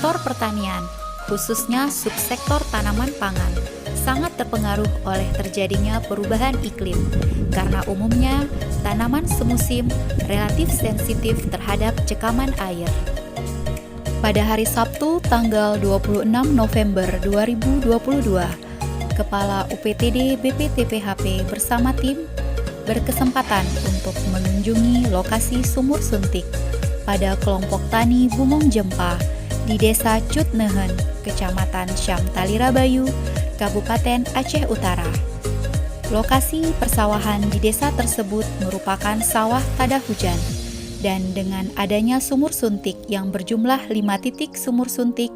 sektor pertanian, khususnya subsektor tanaman pangan, sangat terpengaruh oleh terjadinya perubahan iklim, karena umumnya tanaman semusim relatif sensitif terhadap cekaman air. Pada hari Sabtu tanggal 26 November 2022, Kepala UPTD BPTPHP bersama tim berkesempatan untuk mengunjungi lokasi sumur suntik pada kelompok tani Bumong Jempa di Desa Cutnehen, Kecamatan Syam Talirabayu, Kabupaten Aceh Utara. Lokasi persawahan di desa tersebut merupakan sawah tada hujan, dan dengan adanya sumur suntik yang berjumlah 5 titik sumur suntik,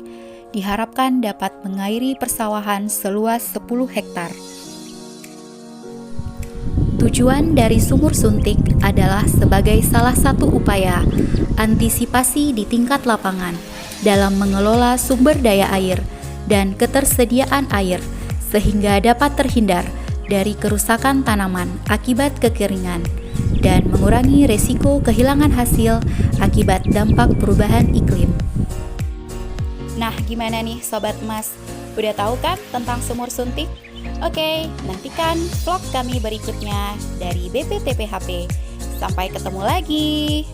diharapkan dapat mengairi persawahan seluas 10 hektar. Tujuan dari sumur suntik adalah sebagai salah satu upaya antisipasi di tingkat lapangan dalam mengelola sumber daya air dan ketersediaan air, sehingga dapat terhindar dari kerusakan tanaman akibat kekeringan dan mengurangi resiko kehilangan hasil akibat dampak perubahan iklim. Nah, gimana nih Sobat Emas? Udah tahu kan tentang sumur suntik? Oke, nantikan vlog kami berikutnya dari BPTPHP. Sampai ketemu lagi.